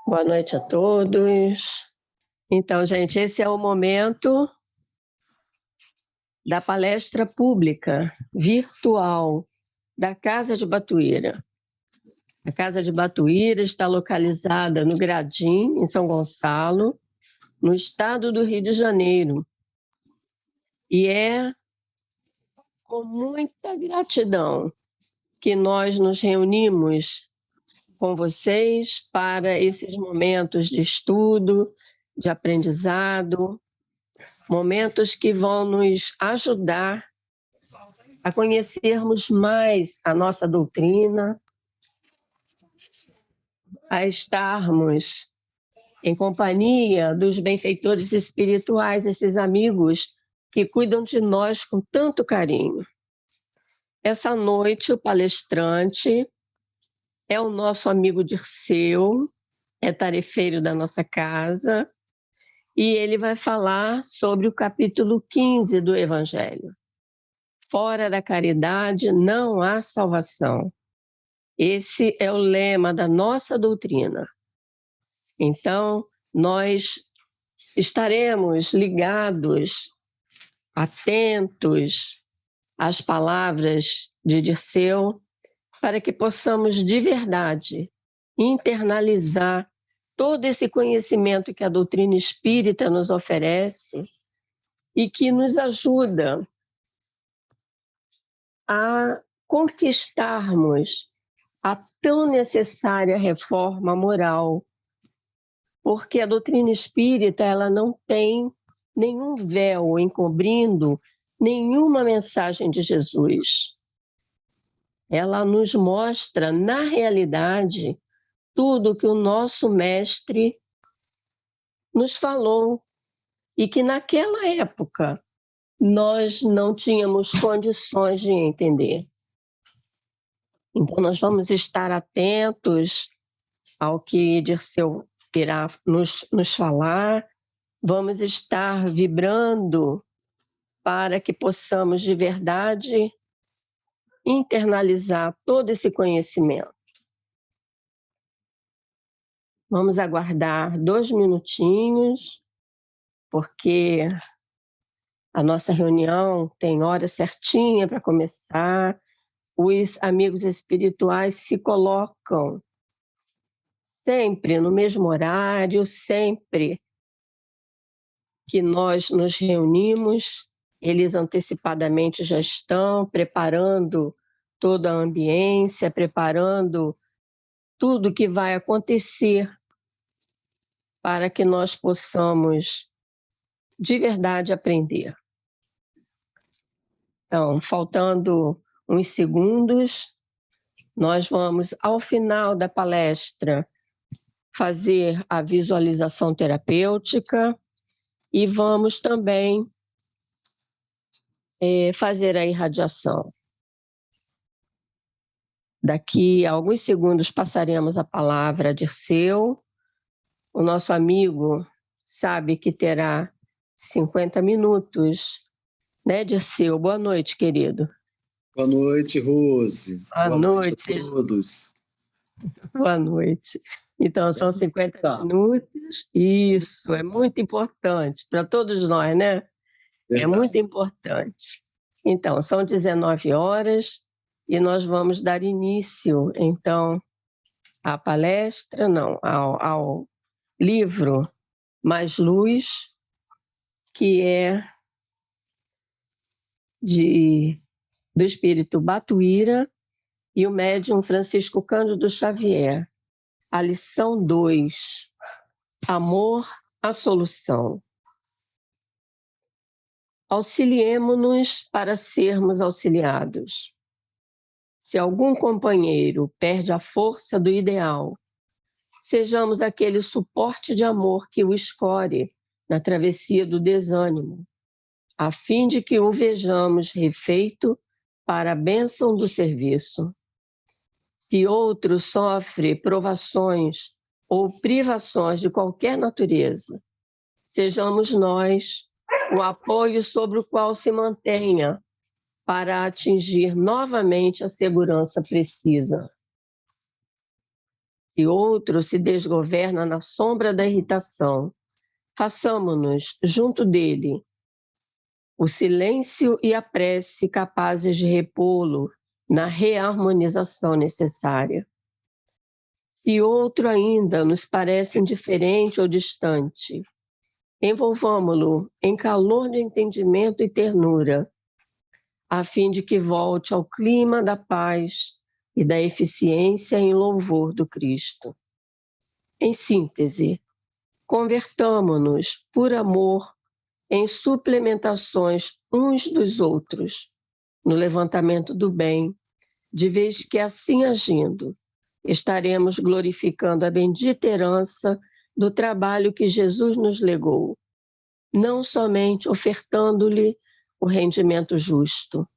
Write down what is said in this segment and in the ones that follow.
Boa noite a todos. Então, gente, esse é o momento da palestra pública virtual da Casa de Batuíra. A Casa de Batuíra está localizada no Gradim, em São Gonçalo, no estado do Rio de Janeiro. E é com muita gratidão que nós nos reunimos com vocês para esses momentos de estudo, de aprendizado, momentos que vão nos ajudar a conhecermos mais a nossa doutrina, a estarmos em companhia dos benfeitores espirituais, esses amigos que cuidam de nós com tanto carinho. Essa noite, o palestrante é o nosso amigo Dirceu, é tarefeiro da nossa casa, e ele vai falar sobre o capítulo 15 do Evangelho. Fora da caridade não há salvação. Esse é o lema da nossa doutrina. Então, nós estaremos ligados, atentos às palavras de Dirceu, para que possamos de verdade internalizar todo esse conhecimento que a doutrina espírita nos oferece e que nos ajuda a conquistarmos a tão necessária reforma moral, porque a doutrina espírita ela não tem nenhum véu encobrindo nenhuma mensagem de Jesus. Ela nos mostra, na realidade, tudo que o nosso mestre nos falou e que naquela época nós não tínhamos condições de entender. Então, nós vamos estar atentos ao que Dirceu irá nos falar, vamos estar vibrando para que possamos de verdade internalizar todo esse conhecimento. Vamos aguardar 2 minutinhos, porque a nossa reunião tem hora certinha para começar. Os amigos espirituais se colocam sempre no mesmo horário, sempre que nós nos reunimos, eles antecipadamente já estão preparando toda a ambiência, preparando tudo que vai acontecer para que nós possamos de verdade aprender. Então, faltando uns segundos, nós vamos, ao final da palestra, fazer a visualização terapêutica e vamos também fazer a irradiação. Daqui a alguns segundos passaremos a palavra a Dirceu. O nosso amigo sabe que terá 50 minutos, né, Dirceu? Boa noite, querido. Boa noite, Rose. Boa noite a todos. Boa noite. Então, são 50 minutos. Isso, é muito importante para todos nós, né? Verdade. É muito importante. Então, são 19 horas e nós vamos dar início, então, à palestra, não, ao livro Mais Luz, que é do espírito Batuíra e o médium Francisco Cândido Xavier. A lição 2, Amor à Solução. Auxiliemo-nos para sermos auxiliados. Se algum companheiro perde a força do ideal, sejamos aquele suporte de amor que o escore na travessia do desânimo, a fim de que o vejamos refeito para a bênção do serviço. Se outro sofre provações ou privações de qualquer natureza, sejamos nós o apoio sobre o qual se mantenha para atingir novamente a segurança precisa. Se outro se desgoverna na sombra da irritação, façamo-nos, junto dele, o silêncio e a prece capazes de repô-lo na reharmonização necessária. Se outro ainda nos parece indiferente ou distante, envolvamo-lo em calor de entendimento e ternura, a fim de que volte ao clima da paz e da eficiência em louvor do Cristo. Em síntese, convertamo-nos, por amor, em suplementações uns dos outros, no levantamento do bem, de vez que assim agindo, estaremos glorificando a bendita herança do trabalho que Jesus nos legou, não somente ofertando-lhe o rendimento justo,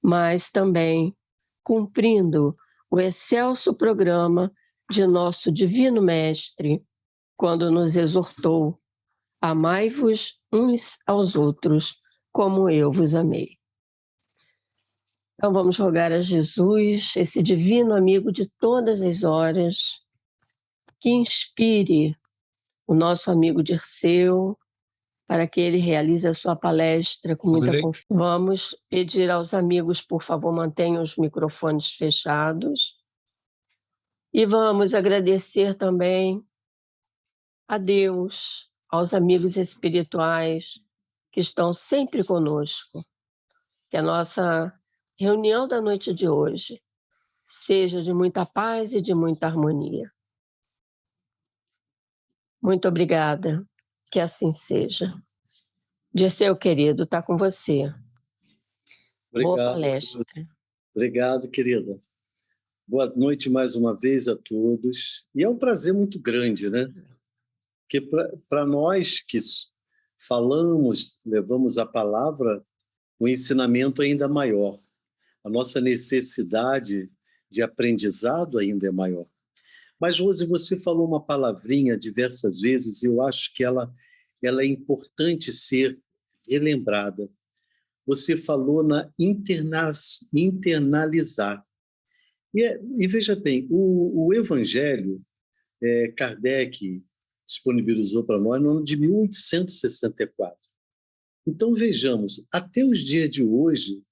mas também cumprindo o excelso programa de nosso Divino Mestre, quando nos exortou: amai-vos uns aos outros, como eu vos amei. Então vamos rogar a Jesus, esse divino amigo de todas as horas, que inspire o nosso amigo Dirceu, para que ele realize a sua palestra com muita confiança. Vamos pedir aos amigos, por favor, mantenham os microfones fechados. E vamos agradecer também a Deus, aos amigos espirituais que estão sempre conosco. Que a nossa reunião da noite de hoje seja de muita paz e de muita harmonia. Muito obrigada, que assim seja. Dirceu, querido, está com você. Obrigado. Boa palestra. Obrigado, querida. Boa noite mais uma vez a todos. E é um prazer muito grande, né? Porque para nós que falamos, levamos a palavra, o ensinamento ainda é maior. A nossa necessidade de aprendizado ainda é maior. Mas, Rose, você falou uma palavrinha diversas vezes e eu acho que ela é importante ser relembrada. Você falou na internalizar. E veja bem, o Evangelho, Kardec disponibilizou para nós no ano de 1864. Então, vejamos, até os dias de hoje,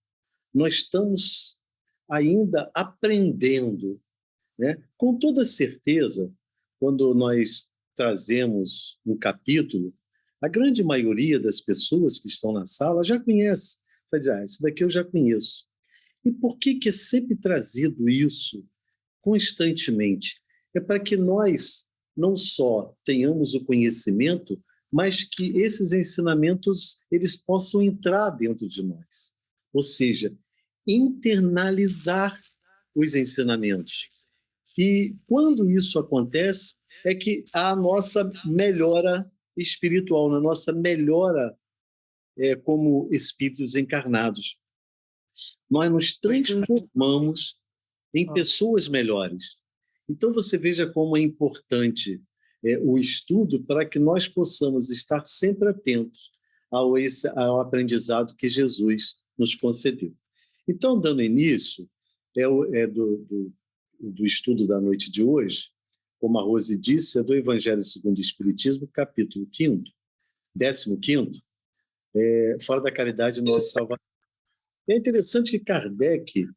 nós estamos ainda aprendendo, né? Com toda certeza, quando nós trazemos um capítulo, a grande maioria das pessoas que estão na sala já conhece. Vai dizer, isso daqui eu já conheço. E por que é sempre trazido isso constantemente? É para que nós não só tenhamos o conhecimento, mas que esses ensinamentos eles possam entrar dentro de nós. Ou seja, internalizar os ensinamentos. E quando isso acontece, é que há a nossa melhora espiritual, na nossa melhora como espíritos encarnados. Nós nos transformamos em pessoas melhores. Então você veja como é importante o estudo para que nós possamos estar sempre atentos ao aprendizado que Jesus nos concedeu. Então, dando início do estudo da noite de hoje, como a Rose disse, é do Evangelho segundo o Espiritismo, capítulo 5º, 15º, fora da caridade não há salvação. É interessante que Kardec,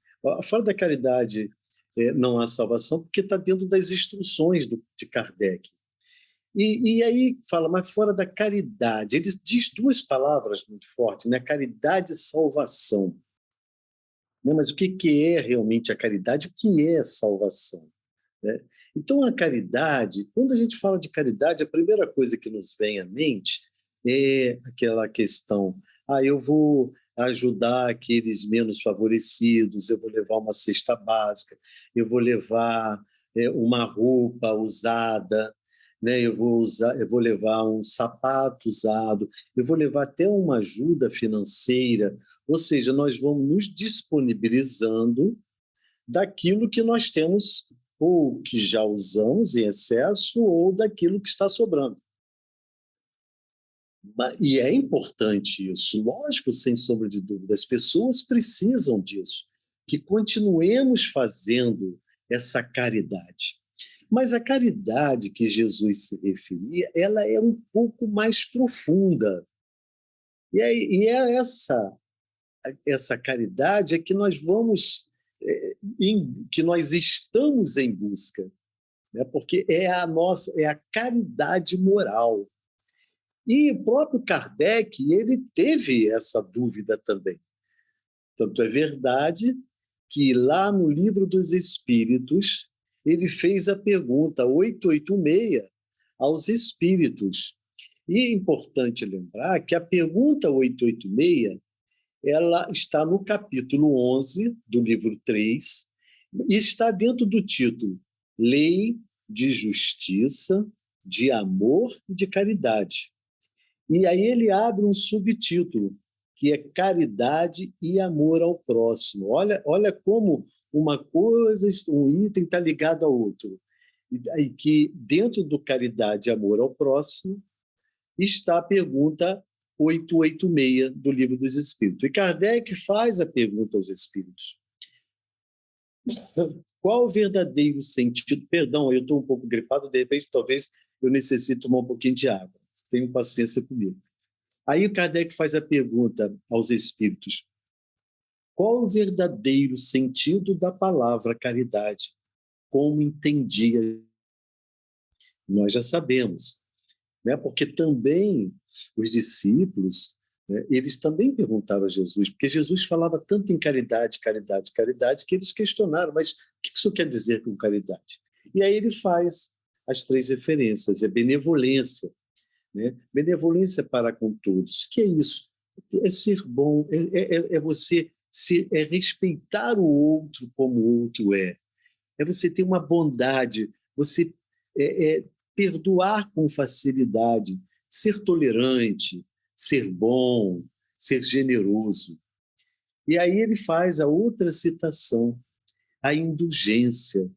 fora da caridade não há salvação, porque está dentro das instruções de Kardec. E aí fala, mas fora da caridade, ele diz duas palavras muito fortes, né? Caridade e salvação. Mas o que é realmente a caridade? O que é a salvação? Né? Então, a caridade, quando a gente fala de caridade, a primeira coisa que nos vem à mente é aquela questão, eu vou ajudar aqueles menos favorecidos, eu vou levar uma cesta básica, eu vou levar uma roupa usada, né? Eu vou levar um sapato usado, eu vou levar até uma ajuda financeira, ou seja, nós vamos nos disponibilizando daquilo que nós temos ou que já usamos em excesso ou daquilo que está sobrando. E é importante isso, lógico, sem sombra de dúvida, as pessoas precisam disso, que continuemos fazendo essa caridade. Mas a caridade que Jesus se referia, ela é um pouco mais profunda. E é essa caridade é que nós vamos, que nós estamos em busca, né? Porque é a caridade moral. E o próprio Kardec, ele teve essa dúvida também. Tanto é verdade que lá no Livro dos Espíritos, ele fez a pergunta 886 aos espíritos. E é importante lembrar que a pergunta 886, ela está no capítulo 11 do livro 3 e está dentro do título Lei de Justiça, de Amor e de Caridade. E aí ele abre um subtítulo, que é Caridade e Amor ao Próximo. Olha como uma coisa, um item está ligado ao outro. E que dentro do Caridade e Amor ao Próximo está a pergunta 886 do Livro dos Espíritos. E Kardec faz a pergunta aos espíritos. Qual o verdadeiro sentido? Perdão, eu estou um pouco gripado, de repente talvez eu necessite tomar um pouquinho de água. Tenham paciência comigo. Aí o Kardec faz a pergunta aos espíritos: qual o verdadeiro sentido da palavra caridade? Como entendia? Nós já sabemos, né? Porque também os discípulos, né, eles também perguntavam a Jesus, porque Jesus falava tanto em caridade, caridade, caridade, que eles questionaram, mas o que isso quer dizer com caridade? E aí ele faz as 3 referências: é benevolência, né? Benevolência para com todos. O que é isso? É ser bom, é você respeitar o outro como o outro é você ter uma bondade, você perdoar com facilidade, ser tolerante, ser bom, ser generoso. E aí ele faz a outra citação, a indulgência.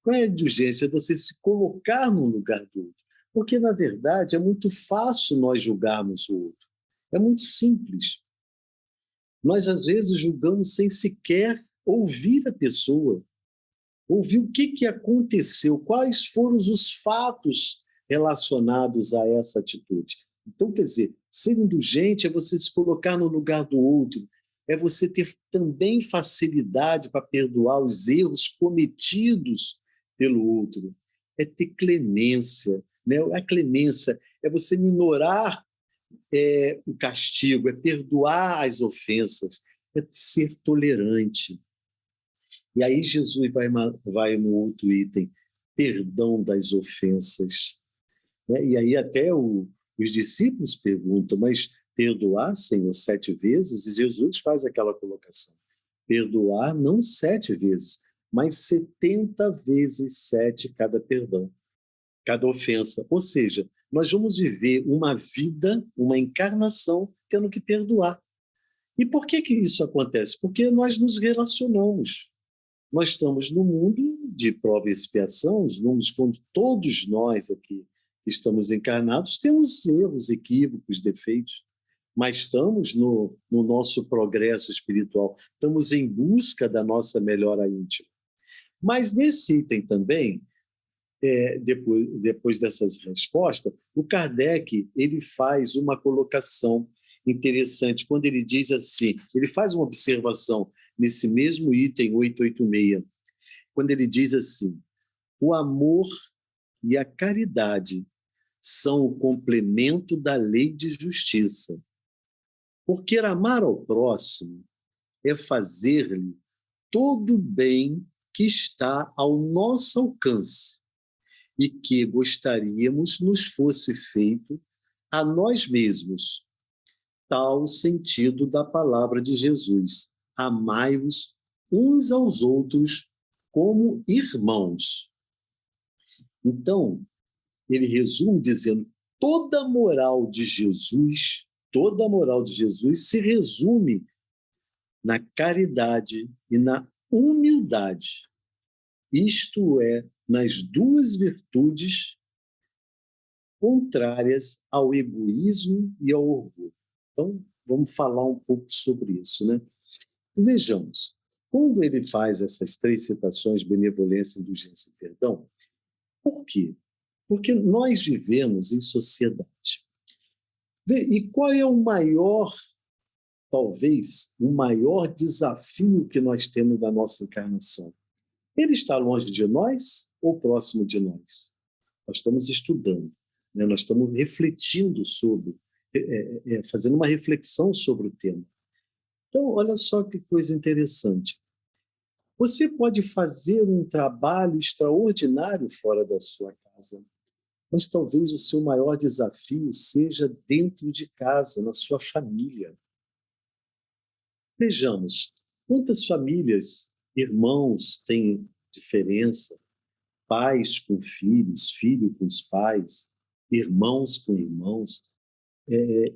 Qual é a indulgência? É você se colocar no lugar do outro. Porque, na verdade, é muito fácil nós julgarmos o outro. É muito simples. Nós, às vezes, julgamos sem sequer ouvir a pessoa, ouvir o que aconteceu, quais foram os fatos relacionados a essa atitude. Então, quer dizer, ser indulgente é você se colocar no lugar do outro, é você ter também facilidade para perdoar os erros cometidos pelo outro, é ter clemência, né? A clemência é você minorar o castigo, é perdoar as ofensas, é ser tolerante. E aí Jesus vai no outro item, perdão das ofensas, né? E aí até os discípulos perguntam, mas perdoar, Senhor, 7 vezes? E Jesus faz aquela colocação, perdoar não 7 vezes, mas 70 vezes 7 cada perdão, cada ofensa. Ou seja, nós vamos viver uma vida, uma encarnação, tendo que perdoar. E por que isso acontece? Porque nós nos relacionamos. Nós estamos no mundo de prova e expiação, os mundos quando todos nós aqui que estamos encarnados temos erros, equívocos, defeitos, mas estamos no nosso progresso espiritual, estamos em busca da nossa melhora íntima. Mas nesse item também, depois dessas respostas, o Kardec ele faz uma colocação interessante, quando ele diz assim, ele faz uma observação nesse mesmo item 886, quando ele diz assim: o amor e a caridade são o complemento da lei de justiça, porque amar ao próximo é fazer-lhe todo o bem que está ao nosso alcance e que gostaríamos nos fosse feito a nós mesmos. Tal sentido da palavra de Jesus: amai-vos uns aos outros como irmãos. Então, ele resume dizendo, toda a moral de Jesus se resume na caridade e na humildade. Isto é, nas 2 virtudes contrárias ao egoísmo e ao orgulho. Então, vamos falar um pouco sobre isso, né? Vejamos, quando ele faz essas 3 citações, benevolência, indulgência e perdão, Por quê? Porque nós vivemos em sociedade. E qual é o maior, talvez, o maior desafio que nós temos da nossa encarnação? Ele está longe de nós ou próximo de nós? Nós estamos estudando, né? Nós estamos refletindo sobre, fazendo uma reflexão sobre o tema. Então, olha só que coisa interessante. Você pode fazer um trabalho extraordinário fora da sua casa, mas talvez o seu maior desafio seja dentro de casa, na sua família. Vejamos, quantas famílias, irmãos têm diferença, pais com filhos, filho com os pais, irmãos com irmãos,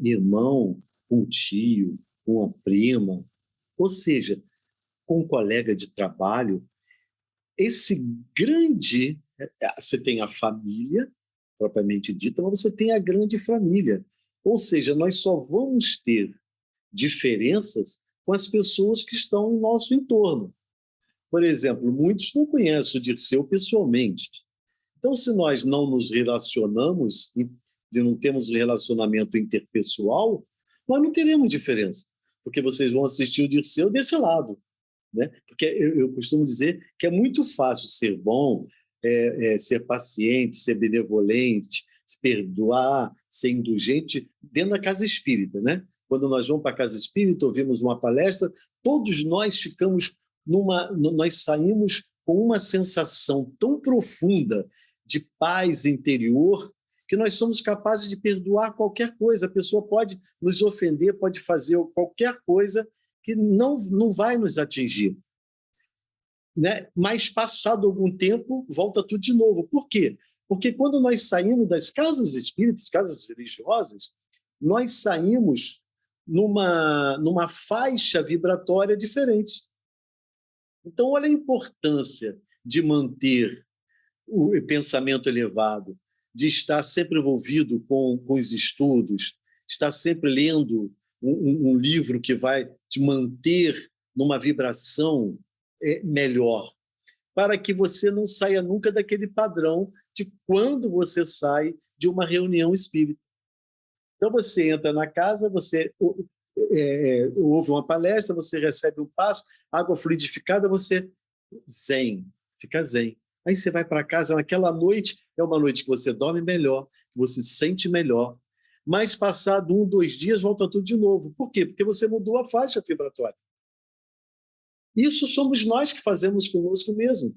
irmão com tio, com a prima, ou seja, com um colega de trabalho. Esse grande... Você tem a família, propriamente dita, mas você tem a grande família. Ou seja, nós só vamos ter diferenças com as pessoas que estão no nosso entorno. Por exemplo, muitos não conhecem o Dirceu pessoalmente. Então, se nós não nos relacionamos, não temos um relacionamento interpessoal, nós não teremos diferença, porque vocês vão assistir o Dirceu desse lado, né? Porque eu costumo dizer que é muito fácil ser bom, ser paciente, ser benevolente, se perdoar, ser indulgente dentro da casa espírita, né? Quando nós vamos para a casa espírita, ouvimos uma palestra, todos nós nós saímos com uma sensação tão profunda de paz interior que nós somos capazes de perdoar qualquer coisa. A pessoa pode nos ofender, pode fazer qualquer coisa que não vai nos atingir, né? Mas, passado algum tempo, volta tudo de novo. Por quê? Porque quando nós saímos das casas espíritas, casas religiosas, nós saímos numa faixa vibratória diferente. Então, olha a importância de manter o pensamento elevado, de estar sempre envolvido com os estudos, estar sempre lendo um livro que vai te manter numa vibração melhor, para que você não saia nunca daquele padrão de quando você sai de uma reunião espírita. Então, você entra na casa, você ouve uma palestra, você recebe um passo, água fluidificada, você fica zen. Aí você vai para casa, naquela noite, é uma noite que você dorme melhor, que você se sente melhor, mas passado 1, 2 dias, volta tudo de novo. Por quê? Porque você mudou a faixa vibratória. Isso somos nós que fazemos conosco mesmo.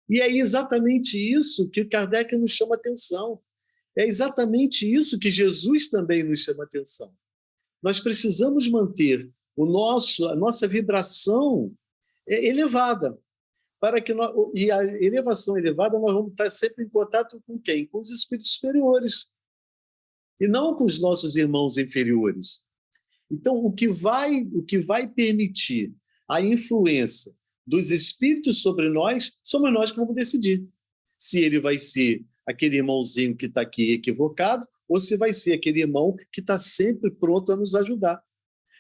E é exatamente isso que Kardec nos chama atenção. É exatamente isso que Jesus também nos chama atenção. Nós precisamos manter a nossa vibração elevada. E a elevação elevada, nós vamos estar sempre em contato com quem? Com os espíritos superiores. E não com os nossos irmãos inferiores. Então, o que vai permitir a influência dos espíritos sobre nós, somos nós que vamos decidir. Se ele vai ser aquele irmãozinho que está aqui equivocado, ou se vai ser aquele irmão que está sempre pronto a nos ajudar.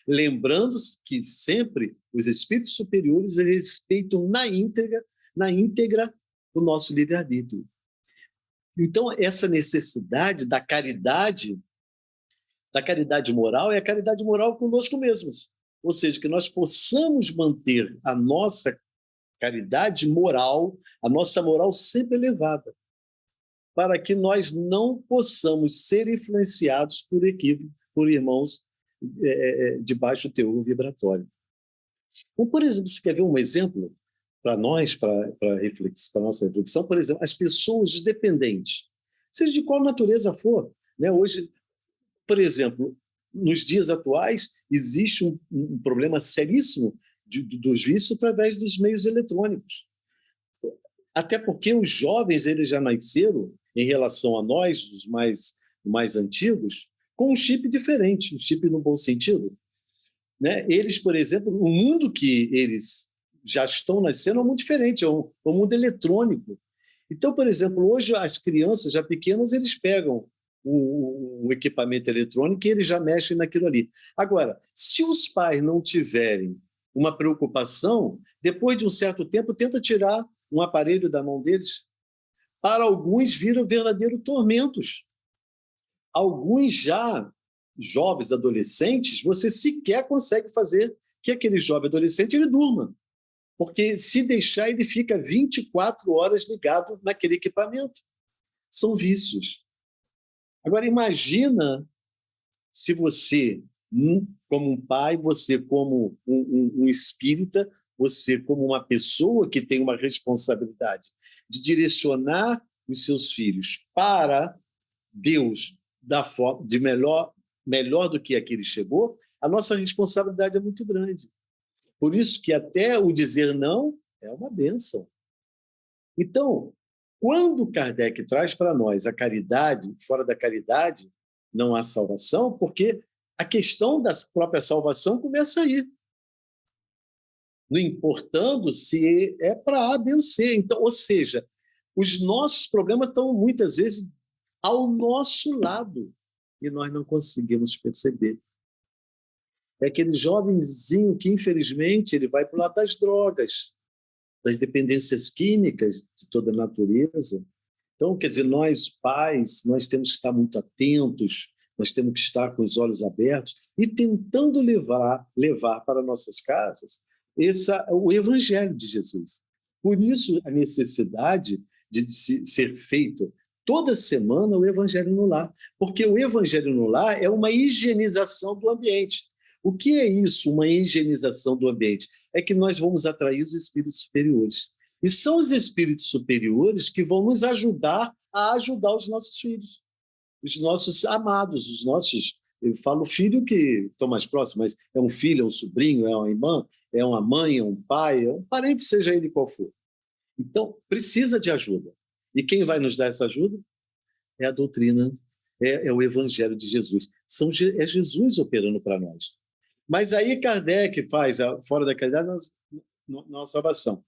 Lembrando que sempre os espíritos superiores respeitam na íntegra o nosso livre-arbítrio. Então, essa necessidade da caridade moral é a caridade moral conosco mesmos. Ou seja, que nós possamos manter a nossa caridade moral, a nossa moral sempre elevada, para que nós não possamos ser influenciados por equívoco, por irmãos de baixo teor vibratório. Então, por exemplo, você quer ver um exemplo para nós, para a nossa reflexão? Por exemplo, as pessoas dependentes, seja de qual natureza for, né? Hoje, por exemplo, nos dias atuais, existe um problema seríssimo dos vícios através dos meios eletrônicos. Até porque os jovens eles já nasceram, em relação a nós, os mais antigos, com um chip diferente, um chip no bom sentido. Né? Eles, por exemplo, o mundo que eles já estão nascendo é um mundo diferente, é um mundo eletrônico. Então, por exemplo, hoje as crianças já pequenas, eles pegam o equipamento eletrônico e eles já mexem naquilo ali. Agora, se os pais não tiverem uma preocupação, depois de um certo tempo, tenta tirar um aparelho da mão deles, Para alguns viram verdadeiros tormentos. Alguns já jovens, adolescentes, você sequer consegue fazer que aquele jovem adolescente ele durma. Porque se deixar, ele fica 24 horas ligado naquele equipamento. São vícios. Agora, imagina se você, como um pai, você como um espírita, você como uma pessoa que tem uma responsabilidade de direcionar os seus filhos para Deus da forma de melhor do que aquele chegou, a nossa responsabilidade é muito grande. Por isso que até o dizer não é uma bênção. Então, quando Kardec traz para nós a caridade, fora da caridade não há salvação, porque a questão da própria salvação começa aí. Não importando se é para A, B ou C. Então, ou seja, os nossos problemas estão muitas vezes ao nosso lado e nós não conseguimos perceber. É aquele jovenzinho que, infelizmente, ele vai para o lado das drogas, das dependências químicas de toda a natureza. Então, quer dizer, nós, pais, nós temos que estar muito atentos, nós temos que estar com os olhos abertos e tentando levar para nossas casas o Evangelho de Jesus. Por isso, a necessidade de ser feito toda semana o Evangelho no lar, porque o Evangelho no lar é uma higienização do ambiente. O que é isso, uma higienização do ambiente? É que nós vamos atrair os espíritos superiores. E são os espíritos superiores que vão nos ajudar a ajudar os nossos filhos, os nossos amados, os nossos... Eu falo filho que estão mais próximos, mas é um filho, é um sobrinho, é uma irmã, é uma mãe, é um pai, é um parente, seja ele qual for. Então, precisa de ajuda. E quem vai nos dar essa ajuda? É a doutrina, é o Evangelho de Jesus. É Jesus operando para nós. Mas aí Kardec faz, fora da caridade, nossa salvação.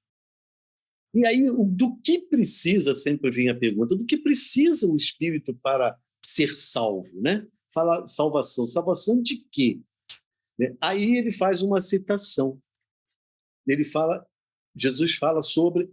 E aí, do que precisa, sempre vem a pergunta, do que precisa o espírito para ser salvo, né? Fala salvação. Salvação de quê? Aí ele faz uma citação. Jesus fala sobre,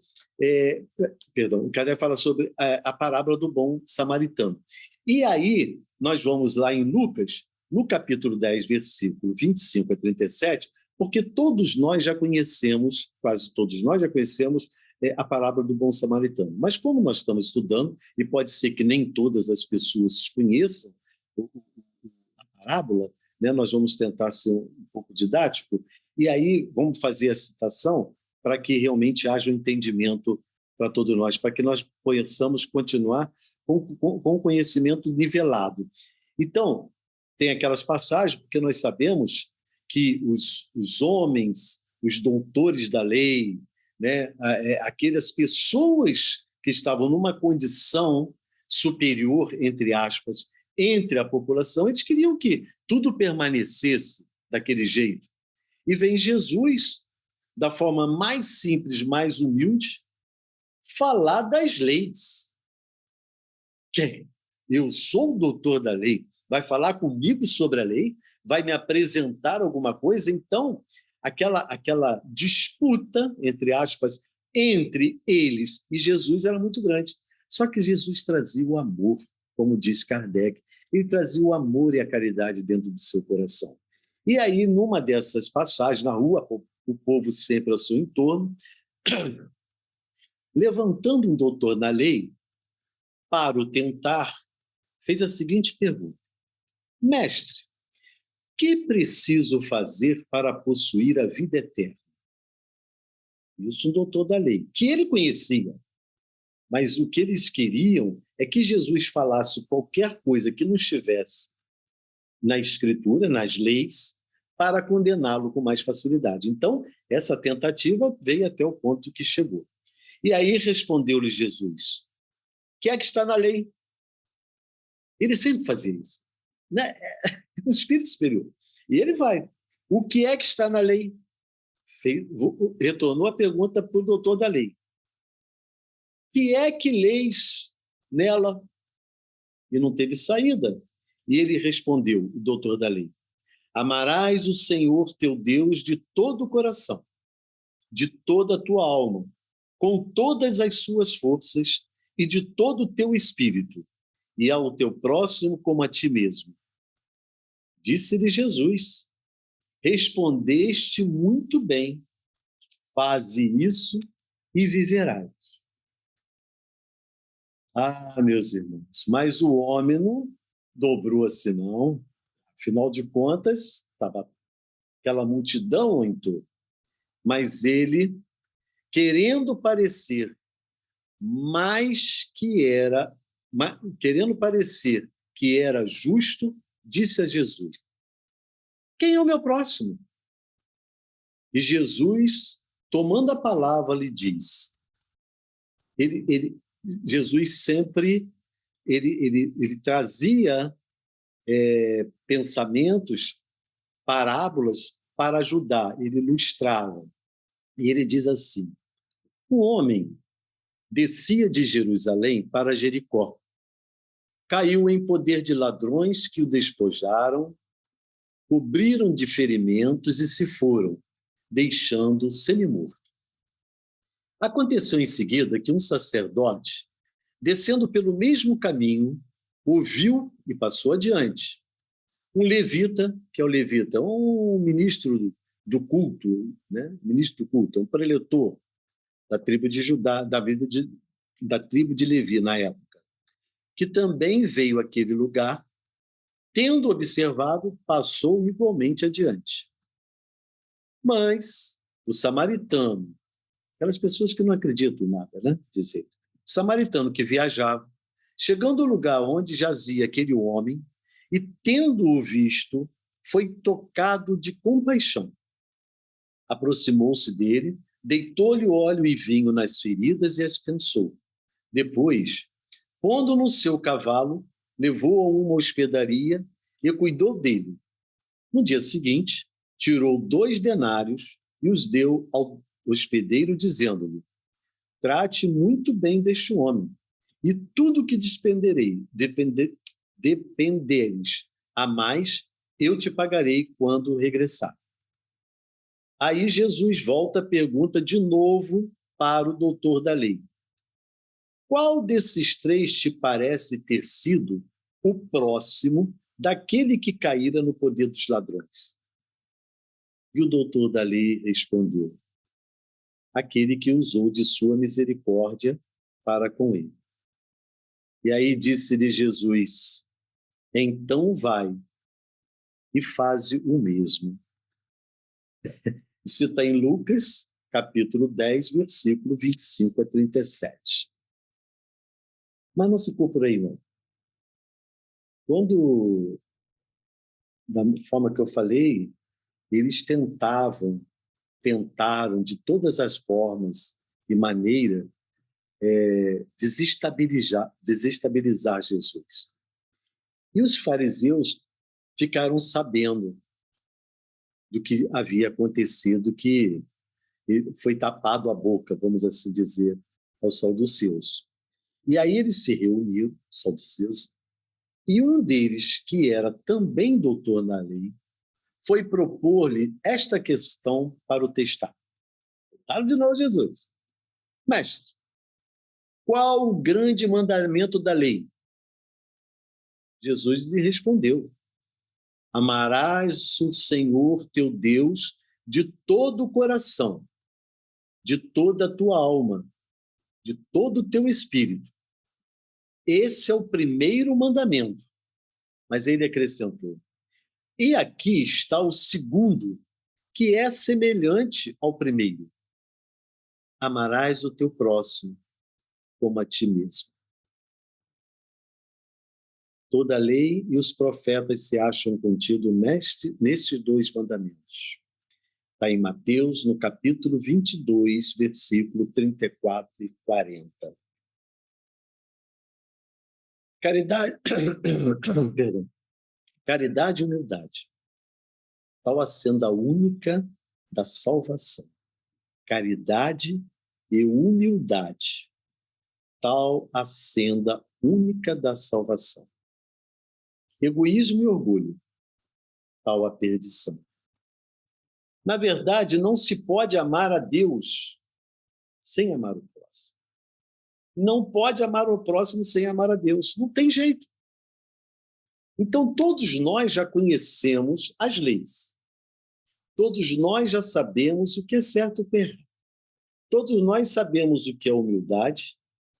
o Kardec fala sobre a parábola do bom samaritano. E aí, nós vamos lá em Lucas, no capítulo 10, versículo 25 a 37, porque todos nós já conhecemos, quase todos nós já conhecemos a parábola do bom samaritano. Mas como nós estamos estudando, e pode ser que nem todas as pessoas conheçam a parábola, né, nós vamos tentar ser um pouco didático, e aí vamos fazer a citação para que realmente haja um entendimento para todos nós, para que nós possamos continuar com o conhecimento nivelado. Então, tem aquelas passagens, porque nós sabemos que os homens, os doutores da lei, né, aquelas pessoas que estavam numa condição superior, entre aspas, entre a população, eles queriam que tudo permanecesse daquele jeito. E vem Jesus, da forma mais simples, mais humilde, falar das leis. Quem? Eu sou o doutor da lei. Vai falar comigo sobre a lei? Vai me apresentar alguma coisa? Então, aquela disputa, entre aspas, entre eles e Jesus era muito grande. Só que Jesus trazia o amor, como disse Kardec. Ele trazia o amor e a caridade dentro do seu coração. E aí, numa dessas passagens, na rua, o povo sempre ao seu entorno, levantando um doutor na lei, para o tentar, fez a seguinte pergunta: mestre, que preciso fazer para possuir a vida eterna? Isso um doutor da lei, que ele conhecia, mas o que eles queriam é que Jesus falasse qualquer coisa que não estivesse na Escritura, nas leis, para condená-lo com mais facilidade. Então, essa tentativa veio até o ponto que chegou. E aí respondeu-lhe Jesus: o que é que está na lei? Ele sempre fazia isso, né? O Espírito Superior. E ele vai: o que é que está na lei? Retornou a pergunta para o doutor da lei: que é que leis nela? E não teve saída. E ele respondeu, o doutor da lei: amarás o Senhor teu Deus de todo o coração, de toda a tua alma, com todas as suas forças e de todo o teu espírito, e ao teu próximo como a ti mesmo. Disse-lhe Jesus: respondeste muito bem, faze isso e viverás. Ah, meus irmãos, mas o homem não dobrou-se, não. Afinal de contas, estava aquela multidão em torno. Mas ele, querendo parecer querendo parecer que era justo, disse a Jesus: quem é o meu próximo? E Jesus, tomando a palavra, lhe diz. Jesus sempre ele trazia pensamentos, parábolas para ajudar, ele ilustrava. E ele diz assim: um homem descia de Jerusalém para Jericó. Caiu em poder de ladrões que o despojaram, cobriram de ferimentos e se foram, deixando semi-morto. Aconteceu em seguida que um sacerdote, descendo pelo mesmo caminho, o viu e passou adiante. Um levita, que é o levita, um ministro do culto, né? Ministro do culto, um preletor da tribo de Judá, da tribo de Levi na época, que também veio àquele lugar, tendo observado, passou igualmente adiante. Mas o samaritano, aquelas pessoas que não acreditam em nada, né? Dizer, o samaritano que viajava, chegando ao lugar onde jazia aquele homem, e tendo-o visto, foi tocado de compaixão. Aproximou-se dele, deitou-lhe óleo e vinho nas feridas e as pensou. Depois, pondo no seu cavalo, levou-o a uma hospedaria e cuidou dele. No dia seguinte, tirou 2 denários e os deu ao hospedeiro, dizendo-lhe: trate muito bem deste homem, e tudo que dependeres a mais, eu te pagarei quando regressar. Aí Jesus volta a pergunta de novo para o doutor da lei: qual desses 3 te parece ter sido o próximo daquele que caíra no poder dos ladrões? E o doutor da lei respondeu: aquele que usou de sua misericórdia para com ele. E aí disse-lhe Jesus: então vai e faze o mesmo. Isso está em Lucas, capítulo 10, versículo 25 a 37. Mas não ficou por aí, não. Quando, da forma que eu falei, eles tentaram de todas as formas e maneira desestabilizar Jesus. E os fariseus ficaram sabendo do que havia acontecido, que foi tapado a boca, vamos assim dizer, aos saduceus. E aí eles se reuniram, os saduceus, e um deles, que era também doutor na lei, foi propor-lhe esta questão para o testar. Voltaram de novo Jesus: mestre, qual o grande mandamento da lei? Jesus lhe respondeu: amarás o Senhor teu Deus de todo o coração, de toda a tua alma, de todo o teu espírito. Esse é o primeiro mandamento. Mas ele acrescentou: e aqui está o segundo, que é semelhante ao primeiro: amarás o teu próximo como a ti mesmo. Toda a lei e os profetas se acham contidos nestes 2 mandamentos. Está em Mateus, no capítulo 22, versículo 34 e 40. Caridade, perdão. Caridade e humildade, tal a senda única da salvação. Caridade e humildade, tal a senda única da salvação. Egoísmo e orgulho, tal a perdição. Na verdade, não se pode amar a Deus sem amar o próximo. não pode amar o próximo sem amar a Deus. Não tem jeito. Então, todos nós já conhecemos as leis. Todos nós já sabemos o que é certo e o que é errado. Todos nós sabemos o que é humildade,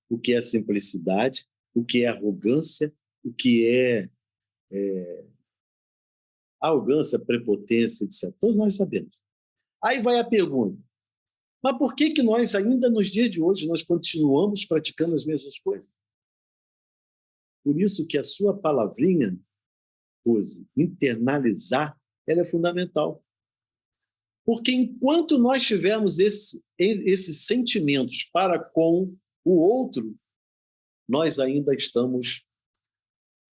o que é simplicidade, o que é arrogância, o que é arrogância, prepotência, etc. Todos nós sabemos. Aí vai a pergunta, mas por que nós ainda nos dias de hoje nós continuamos praticando as mesmas coisas? Por isso que a sua palavrinha, Rose, internalizar, ela é fundamental. Porque enquanto nós tivermos esses sentimentos para com o outro, nós ainda estamos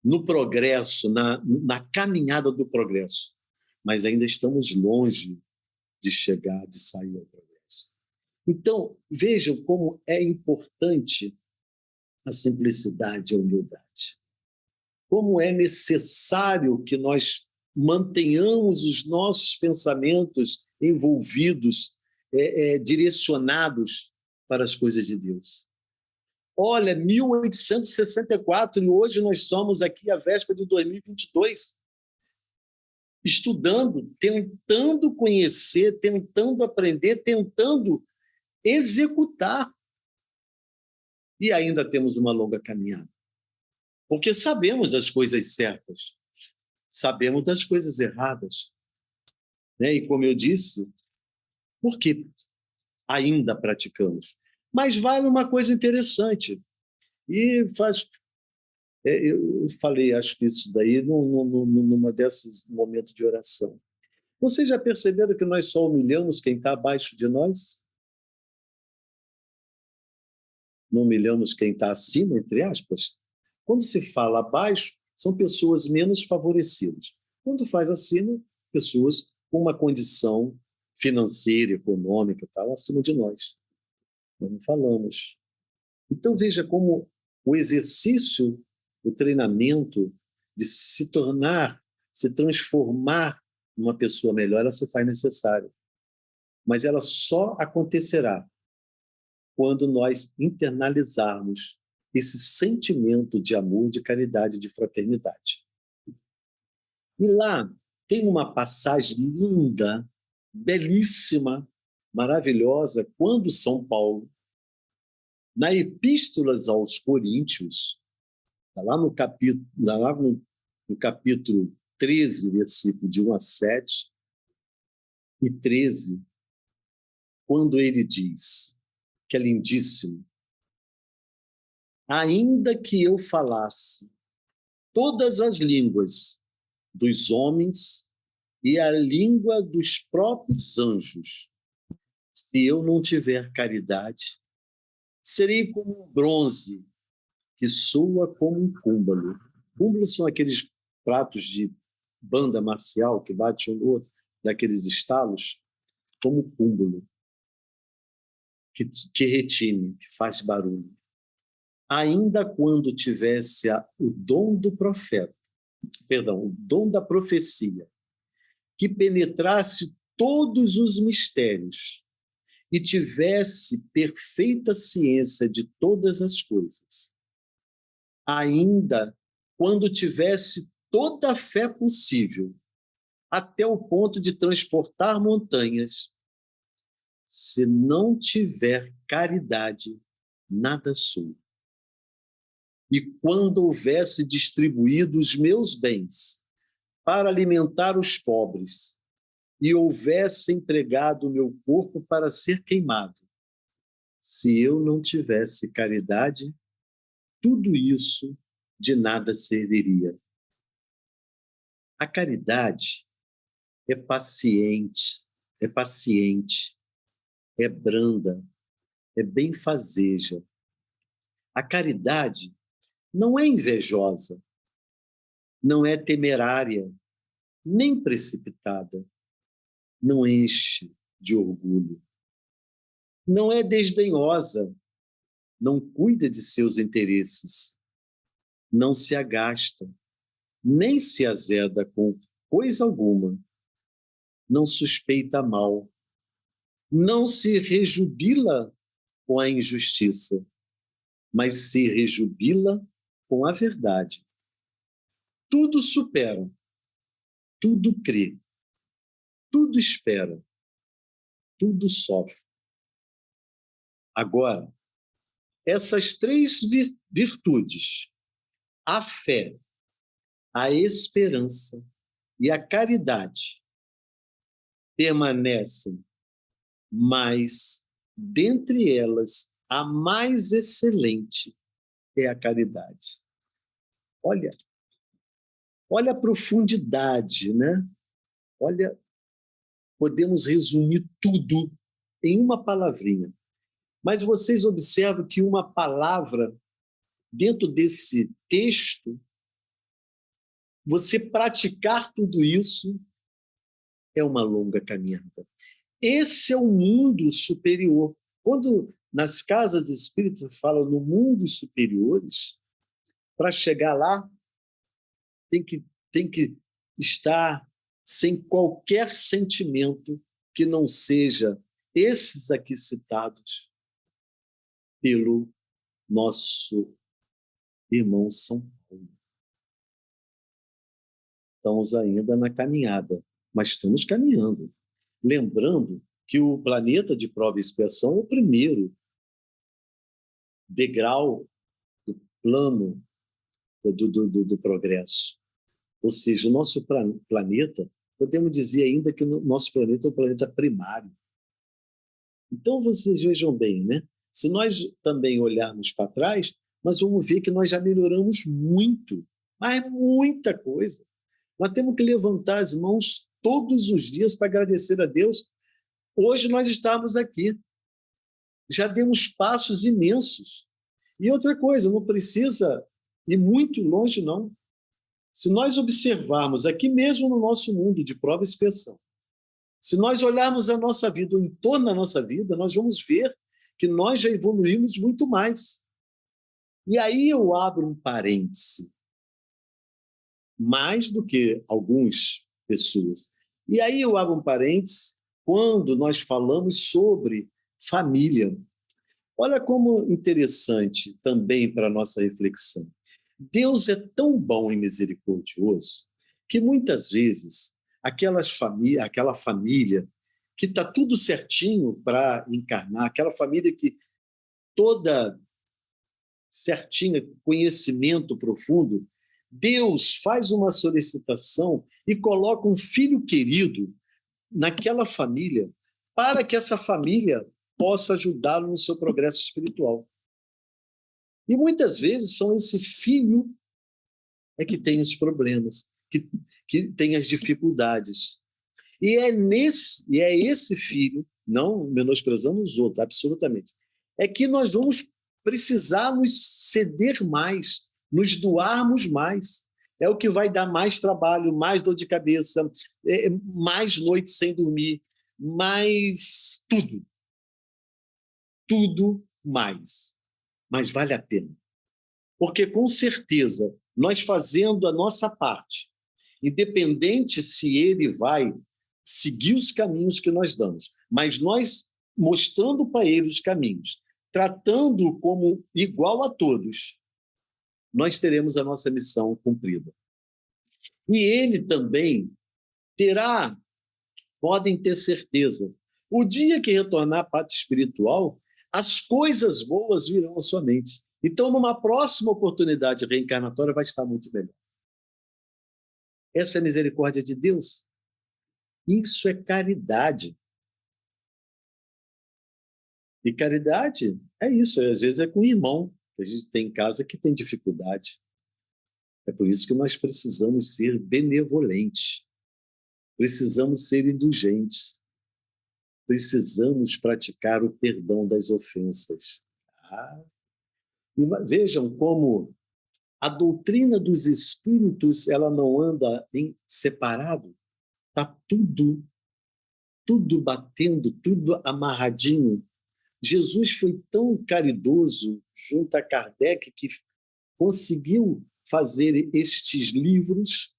no progresso, na caminhada do progresso, mas ainda estamos longe de chegar, de sair ao progresso. Então, vejam como é importante a simplicidade e a humildade. Como é necessário que nós mantenhamos os nossos pensamentos envolvidos, direcionados para as coisas de Deus. Olha, 1864 e hoje nós somos aqui à véspera de 2022, estudando, tentando conhecer, tentando aprender, tentando executar. E ainda temos uma longa caminhada. Porque sabemos das coisas certas, sabemos das coisas erradas. Né? E como eu disse, por que ainda praticamos? Mas vale uma coisa interessante. E eu falei, acho que isso daí, numa desses momentos de oração. Vocês já perceberam que nós só humilhamos quem está abaixo de nós? Não humilhamos quem está acima, entre aspas? Quando se fala abaixo, são pessoas menos favorecidas. Quando faz acima, pessoas com uma condição financeira, econômica, tal, acima de nós. Nós não falamos. Então, veja como o exercício, o treinamento de se transformar numa pessoa melhor, ela se faz necessário. Mas ela só acontecerá quando nós internalizarmos esse sentimento de amor, de caridade, de fraternidade. E lá tem uma passagem linda, belíssima, maravilhosa, quando São Paulo, na Epístolas aos Coríntios, lá no capítulo 13, versículo de 1 a 7 e 13, quando ele diz, que é lindíssimo, ainda que eu falasse todas as línguas dos homens e a língua dos próprios anjos, se eu não tiver caridade, serei como um bronze que soa como um cúmbalo. Cúmbalos são aqueles pratos de banda marcial que bate um no outro, daqueles estalos, como cúmbalo, que retine, que faz barulho. Ainda quando tivesse o dom do profeta, o dom da profecia, que penetrasse todos os mistérios e tivesse perfeita ciência de todas as coisas, ainda quando tivesse toda a fé possível, até o ponto de transportar montanhas, se não tiver caridade, nada sou. E quando houvesse distribuído os meus bens para alimentar os pobres, e houvesse entregado o meu corpo para ser queimado, se eu não tivesse caridade, tudo isso de nada serviria. A caridade é paciente, é branda, é benfazeja. A caridade não é invejosa, não é temerária, nem precipitada, não enche de orgulho, não é desdenhosa, não cuida de seus interesses, não se agasta, nem se azeda com coisa alguma, não suspeita mal, não se rejubila com a injustiça, mas se rejubila com a verdade. Tudo supera, tudo crê, tudo espera, tudo sofre. Agora, essas três virtudes, a fé, a esperança e a caridade, permanecem, mas dentre elas, a mais excelente é a caridade. Olha a profundidade, né? Olha, podemos resumir tudo em uma palavrinha. Mas vocês observam que uma palavra, dentro desse texto, você praticar tudo isso é uma longa caminhada. Esse é o mundo superior. Quando nas casas espíritas falam no mundo superiores, para chegar lá, tem que estar sem qualquer sentimento que não seja esses aqui citados pelo nosso irmão São Paulo. Estamos ainda na caminhada, mas estamos caminhando. Lembrando que o planeta de prova e expiação é o primeiro degrau do plano do progresso. Ou seja, o nosso planeta, podemos dizer ainda que o nosso planeta é um planeta primário. Então, vocês vejam bem, né? Se nós também olharmos para trás, nós vamos ver que nós já melhoramos muito, mas muita coisa. Nós temos que levantar as mãos todos os dias para agradecer a Deus. Hoje nós estamos aqui. Já demos passos imensos. E outra coisa, não precisa ir muito longe, não. Se nós observarmos aqui mesmo no nosso mundo de prova e expiação, se nós olharmos a nossa vida, o entorno da nossa vida, nós vamos ver que nós já evoluímos muito mais. E aí eu abro um parêntese, mais do que algumas pessoas. E aí eu abro um parêntese quando nós falamos sobre família. Olha como interessante também para a nossa reflexão. Deus é tão bom e misericordioso que muitas vezes aquela família que está tudo certinho para encarnar, aquela família que toda certinha, conhecimento profundo, Deus faz uma solicitação e coloca um filho querido naquela família para que essa família possa ajudá-lo no seu progresso espiritual. E muitas vezes são esse filho que tem os problemas, que tem as dificuldades. E é esse filho, não menosprezando os outros, absolutamente, é que nós vamos precisar nos ceder mais, nos doarmos mais. É o que vai dar mais trabalho, mais dor de cabeça, mais noites sem dormir, mais tudo. Tudo mais. Mas vale a pena. Porque, com certeza, nós fazendo a nossa parte, independente se ele vai seguir os caminhos que nós damos, mas nós mostrando para ele os caminhos, tratando-o como igual a todos, nós teremos a nossa missão cumprida. E ele também terá, podem ter certeza, o dia que retornar à pátria espiritual, as coisas boas virão à sua mente. Então, numa próxima oportunidade reencarnatória, vai estar muito melhor. Essa é a misericórdia de Deus. Isso é caridade. E caridade é isso, às vezes é com o irmão, que a gente tem em casa que tem dificuldade. É por isso que nós precisamos ser benevolentes, precisamos ser indulgentes, precisamos praticar o perdão das ofensas. E vejam como a doutrina dos espíritos ela não anda em separado, está tudo batendo, tudo amarradinho. Jesus foi tão caridoso junto a Kardec que conseguiu fazer estes livros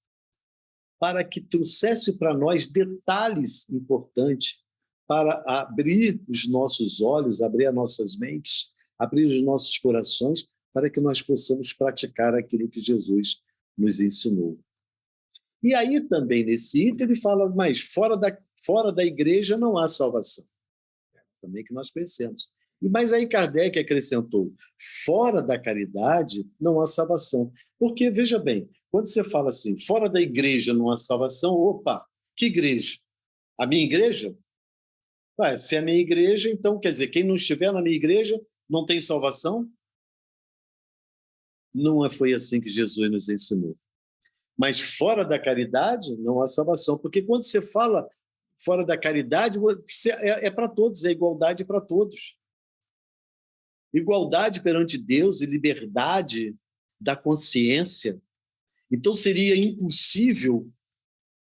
para que trouxesse para nós detalhes importantes para abrir os nossos olhos, abrir as nossas mentes, abrir os nossos corações para que nós possamos praticar aquilo que Jesus nos ensinou. E aí também nesse item ele fala, mas fora da igreja não há salvação. Também que nós conhecemos. Mas aí Kardec acrescentou, fora da caridade não há salvação. Porque, veja bem, quando você fala assim, fora da igreja não há salvação, opa, que igreja? A minha igreja? Se é a minha igreja, então quer dizer, quem não estiver na minha igreja não tem salvação? Não foi assim que Jesus nos ensinou. Mas fora da caridade não há salvação, porque quando você fala fora da caridade, é para todos, é igualdade para todos. Igualdade perante Deus e liberdade da consciência. Então seria impossível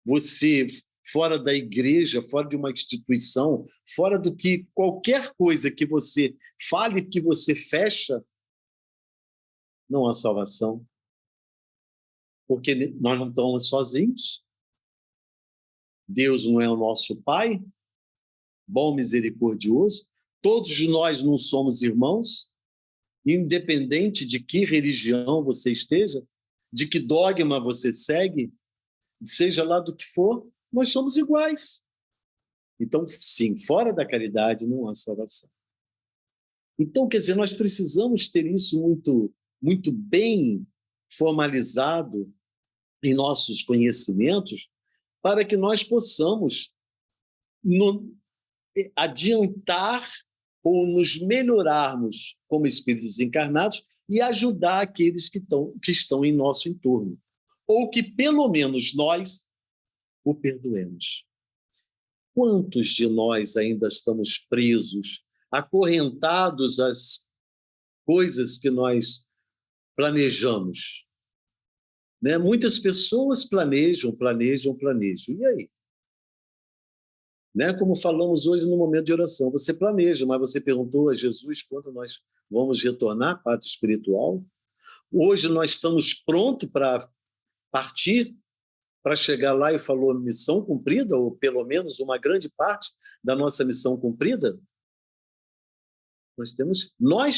você, fora da igreja, fora de uma instituição, fora do que qualquer coisa que você fale, que você fecha, não há salvação. Porque nós não estamos sozinhos. Deus não é o nosso Pai, bom, misericordioso. Todos nós não somos irmãos, independente de que religião você esteja, de que dogma você segue, seja lá do que for, nós somos iguais. Então, sim, fora da caridade não há salvação. Então, quer dizer, nós precisamos ter isso muito, muito bem formalizado em nossos conhecimentos para que nós possamos adiantar ou nos melhorarmos como espíritos encarnados e ajudar aqueles que estão em nosso entorno. Ou que, pelo menos, nós o perdoemos. Quantos de nós ainda estamos presos, acorrentados às coisas que nós planejamos? Né? Muitas pessoas planejam. E aí? Né? Como falamos hoje no momento de oração, você planeja, mas você perguntou a Jesus quando nós vamos retornar à pátria espiritual? Hoje nós estamos prontos para partir, para chegar lá e falou missão cumprida, ou pelo menos uma grande parte da nossa missão cumprida? Nós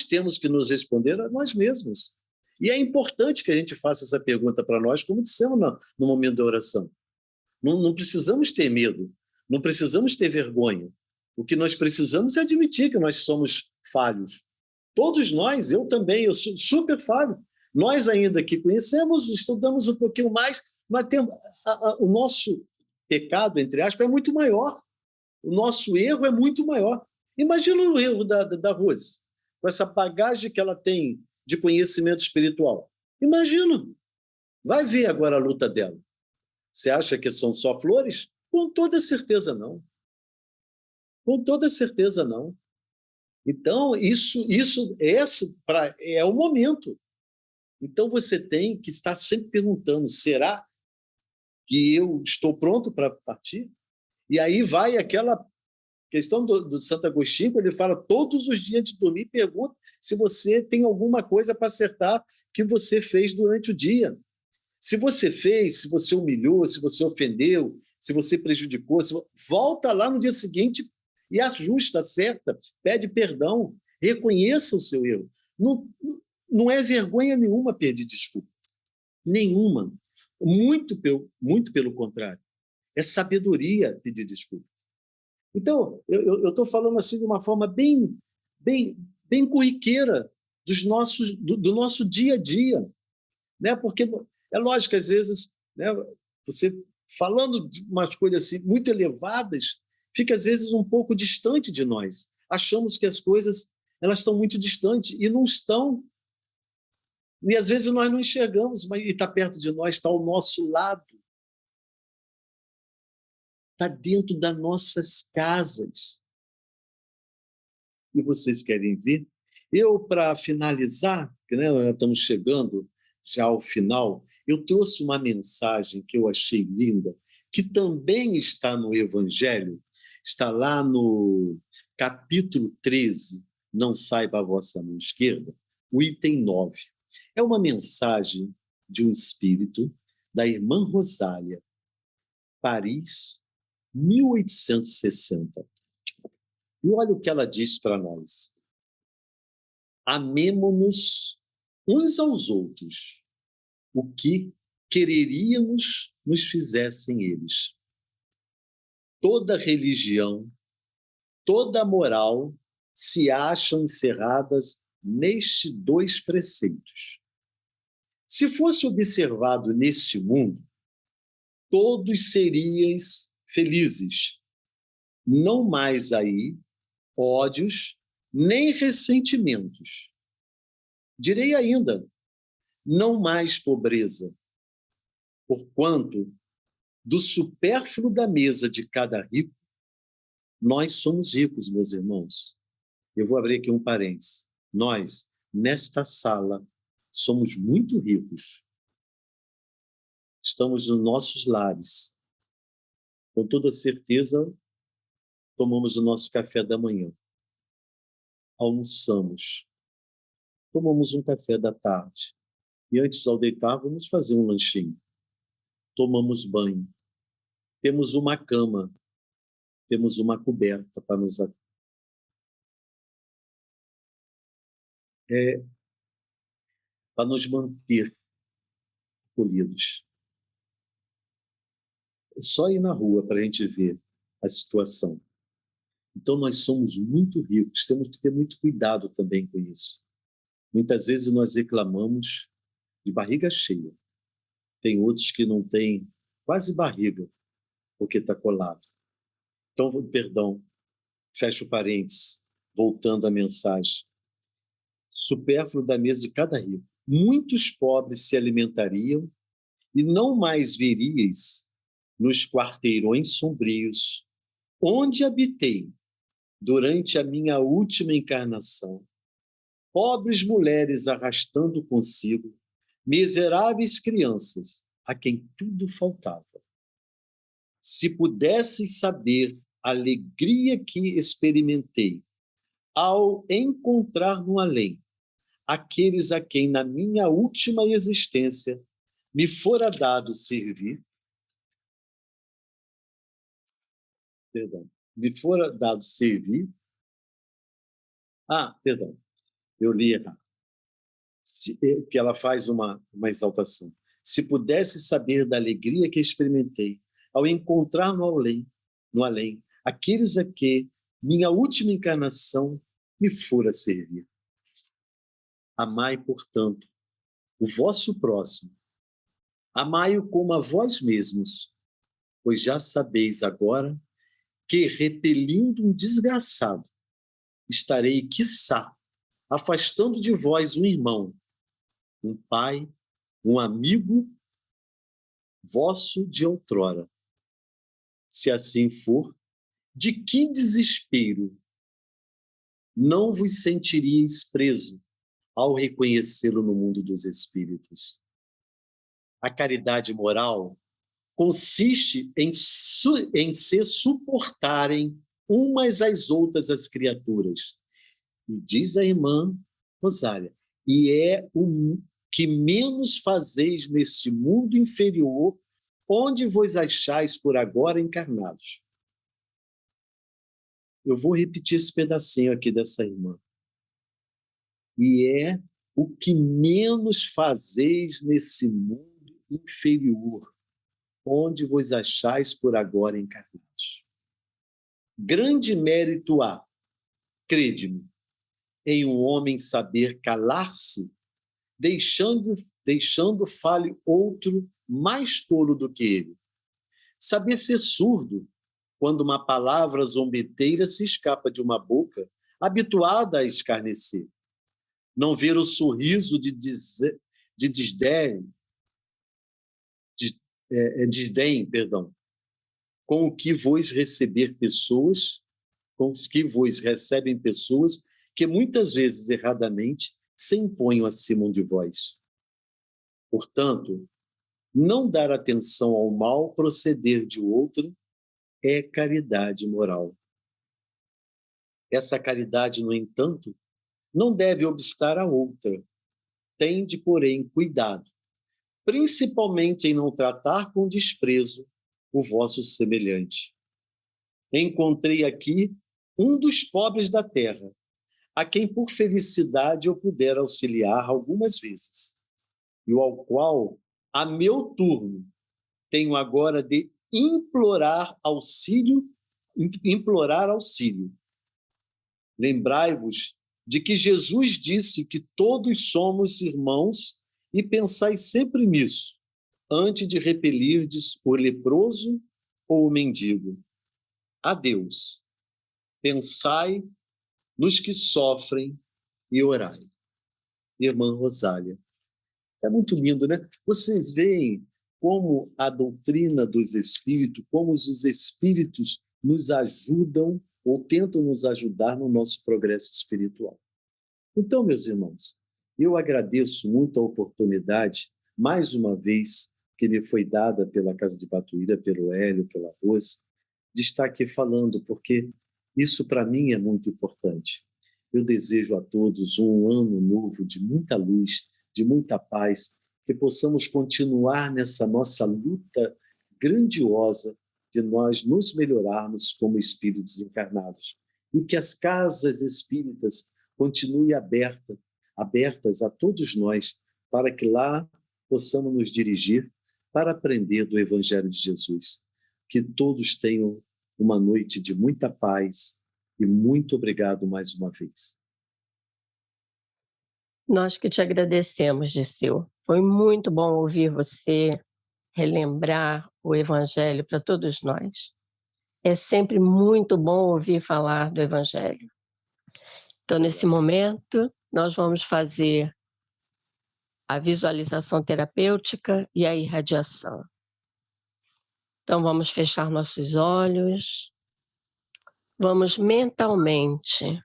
temos que nos responder a nós mesmos. E é importante que a gente faça essa pergunta para nós, como dissemos no momento da oração. Não precisamos ter medo, não precisamos ter vergonha. O que nós precisamos é admitir que nós somos falhos. Todos nós, eu também, eu sou super falho. Nós ainda que conhecemos, estudamos um pouquinho mais, mas o nosso pecado, entre aspas, é muito maior. O nosso erro é muito maior. Imagina o erro da Rose, com essa bagagem que ela tem de conhecimento espiritual. Imagina. Vai ver agora a luta dela. Você acha que são só flores? Com toda certeza não. Com toda certeza não. Então, esse é o momento. Então, você tem que estar sempre perguntando, será que eu estou pronto para partir? E aí vai aquela questão do Santo Agostinho, quando ele fala todos os dias antes de dormir, pergunta se você tem alguma coisa para acertar que você fez durante o dia. Se você fez, se você humilhou, se você ofendeu, se você prejudicou, volta lá no dia seguinte e ajusta, acerta, pede perdão, reconheça o seu erro. Não é vergonha nenhuma pedir desculpa. Nenhuma. Muito pelo contrário. É sabedoria pedir desculpas. Então, eu estou falando assim de uma forma bem corriqueira do nosso dia a dia. Né? Porque é lógico que, às vezes, né, você falando de umas coisas assim, muito elevadas, fica, às vezes, um pouco distante de nós. Achamos que as coisas elas estão muito distantes e não estão. E, às vezes, nós não enxergamos, mas está perto de nós, está ao nosso lado. Está dentro das nossas casas. E vocês querem ver? Eu, para finalizar, né, nós estamos chegando já ao final, eu trouxe uma mensagem que eu achei linda, que também está no Evangelho, está lá no capítulo 13, Não Saiba a Vossa Mão Esquerda, o item 9. É uma mensagem de um espírito da irmã Rosália, Paris, 1860. E olha o que ela diz para nós. amemo-nos uns aos outros, o que quereríamos nos fizessem eles. Toda religião, toda moral se acham encerradas nestes dois preceitos. Se fosse observado neste mundo, todos seríeis felizes. Não mais aí ódios, nem ressentimentos. Direi ainda, não mais pobreza, porquanto do supérfluo da mesa de cada rico, nós somos ricos, meus irmãos. Eu vou abrir aqui um parênteses. Nós, nesta sala, somos muito ricos. Estamos nos nossos lares. Com toda certeza, tomamos o nosso café da manhã. Almoçamos. Tomamos um café da tarde. E antes, ao deitar, vamos fazer um lanchinho. Tomamos banho. Temos uma cama. Temos uma coberta para nos para nos manter acolhidos. É só ir na rua para a gente ver a situação. Então, nós somos muito ricos, temos que ter muito cuidado também com isso. Muitas vezes nós reclamamos de barriga cheia. Tem outros que não têm quase barriga, porque está colado. Então, perdão, fecho parênteses, voltando à mensagem. Supérfluo da mesa de cada rico. Muitos pobres se alimentariam e não mais veríeis nos quarteirões sombrios, onde habitei durante a minha última encarnação, pobres mulheres arrastando consigo miseráveis crianças a quem tudo faltava. Se pudesses saber a alegria que experimentei ao encontrar no além aqueles a quem na minha última existência me fora dado servir, eu li errado, que ela faz uma exaltação. Se pudesse saber da alegria que experimentei ao encontrar no além, aqueles a que minha última encarnação me fora servir. Amai, portanto, o vosso próximo. Amai-o como a vós mesmos, pois já sabeis agora que, repelindo um desgraçado, estarei, quiçá, afastando de vós um irmão, um pai, um amigo vosso de outrora. Se assim for, de que desespero não vos sentiríeis preso ao reconhecê-lo no mundo dos espíritos? A caridade moral consiste em se suportarem umas às outras as criaturas. E diz a irmã Rosália, e é o que menos fazeis neste mundo inferior, onde vos achais por agora encarnados. Eu vou repetir esse pedacinho aqui dessa irmã. E é o que menos fazeis nesse mundo inferior, onde vos achais por agora encarnados. Grande mérito há, crede-me, em um homem saber calar-se, deixando fale outro mais tolo do que ele. Saber ser surdo, quando uma palavra zombeteira se escapa de uma boca habituada a escarnecer. Não ver o sorriso de desdém, com o que vos receber pessoas, com os que vos recebem pessoas que muitas vezes erradamente se impõem acima de vós. Portanto, não dar atenção ao mal proceder de outro é caridade moral. Essa caridade, no entanto, não deve obstar a outra. Tende, porém, cuidado, principalmente em não tratar com desprezo o vosso semelhante. Encontrei aqui um dos pobres da terra, a quem por felicidade eu puder auxiliar algumas vezes, e ao qual, a meu turno, tenho agora de implorar auxílio. Lembrai-vos de que Jesus disse que todos somos irmãos e pensai sempre nisso, antes de repelirdes o leproso ou o mendigo. Adeus. Pensai nos que sofrem e orai. Irmã Rosália. É muito lindo, né? Vocês veem como a doutrina dos espíritos, como os espíritos nos ajudam ou tentam nos ajudar no nosso progresso espiritual. Então, meus irmãos, eu agradeço muito a oportunidade, mais uma vez, que me foi dada pela Casa de Batuíra, pelo Hélio, pela Rose, de estar aqui falando, porque isso para mim é muito importante. Eu desejo a todos um ano novo de muita luz, de muita paz, que possamos continuar nessa nossa luta grandiosa de nós nos melhorarmos como espíritos encarnados. E que as casas espíritas continuem abertas a todos nós, para que lá possamos nos dirigir para aprender do Evangelho de Jesus. Que todos tenham uma noite de muita paz e muito obrigado mais uma vez. Nós que te agradecemos, Dirceu. Foi muito bom ouvir você relembrar o Evangelho para todos nós. É sempre muito bom ouvir falar do Evangelho. Então, nesse momento, nós vamos fazer a visualização terapêutica e a irradiação. Então, vamos fechar nossos olhos, vamos mentalmente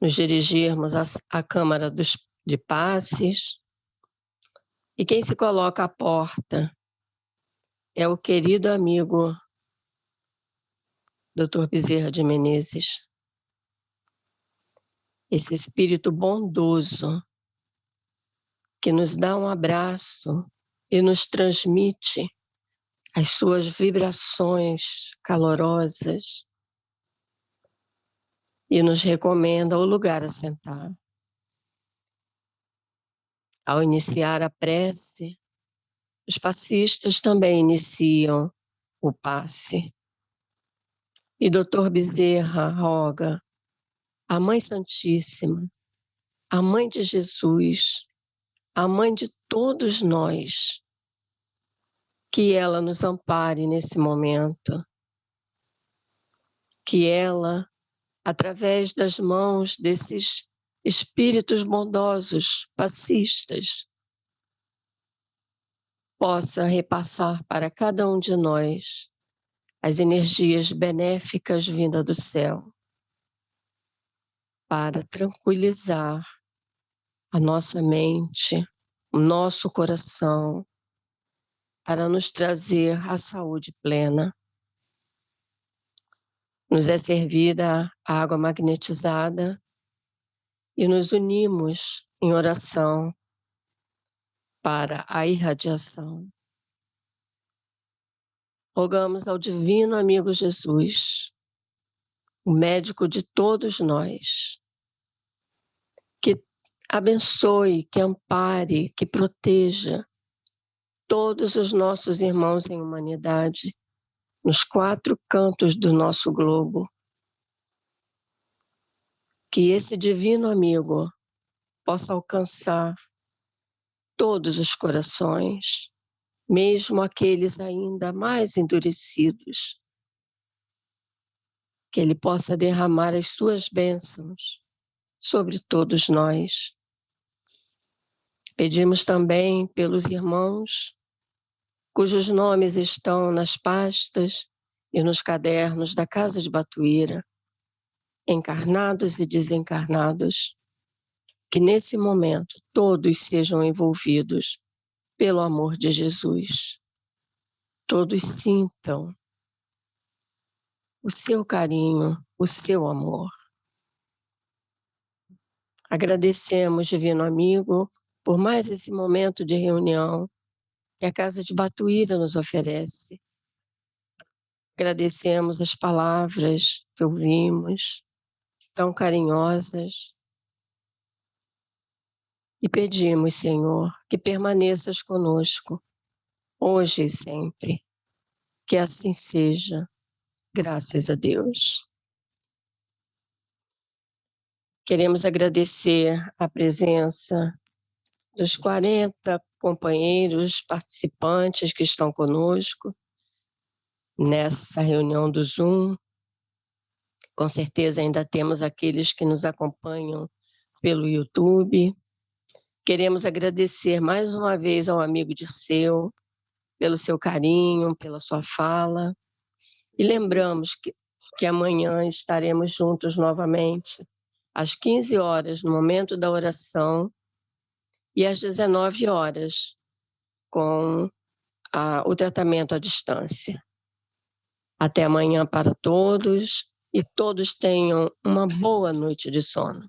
nos dirigirmos à Câmara de Passes, e quem se coloca à porta é o querido amigo Dr. Bezerra de Menezes, esse espírito bondoso que nos dá um abraço e nos transmite as suas vibrações calorosas e nos recomenda o lugar a sentar. Ao iniciar a prece, os passistas também iniciam o passe. E Dr. Bezerra roga a Mãe Santíssima, a Mãe de Jesus, a Mãe de todos nós, que ela nos ampare nesse momento, que ela, através das mãos desses espíritos bondosos, passistas, possa repassar para cada um de nós as energias benéficas vindas do céu, para tranquilizar a nossa mente, o nosso coração, para nos trazer a saúde plena. Nos é servida a água magnetizada e nos unimos em oração para a irradiação. Rogamos ao divino amigo Jesus, o médico de todos nós, que abençoe, que ampare, que proteja todos os nossos irmãos em humanidade, nos 4 cantos do nosso globo. Que esse divino amigo possa alcançar todos os corações, mesmo aqueles ainda mais endurecidos. Que ele possa derramar as suas bênçãos sobre todos nós. Pedimos também pelos irmãos cujos nomes estão nas pastas e nos cadernos da Casa de Batuíra, encarnados e desencarnados, que nesse momento todos sejam envolvidos pelo amor de Jesus. Todos sintam o seu carinho, o seu amor. Agradecemos, divino amigo, por mais esse momento de reunião que a Casa de Batuíra nos oferece. Agradecemos as palavras que ouvimos, tão carinhosas. E pedimos, Senhor, que permaneças conosco, hoje e sempre. Que assim seja, graças a Deus. Queremos agradecer a presença dos 40 companheiros participantes que estão conosco nessa reunião do Zoom. Com certeza ainda temos aqueles que nos acompanham pelo YouTube. Queremos agradecer mais uma vez ao amigo Dirceu pelo seu carinho, pela sua fala. E lembramos que amanhã estaremos juntos novamente, às 15 horas, no momento da oração, e às 19 horas, com o tratamento à distância. Até amanhã para todos, e todos tenham uma boa noite de sono.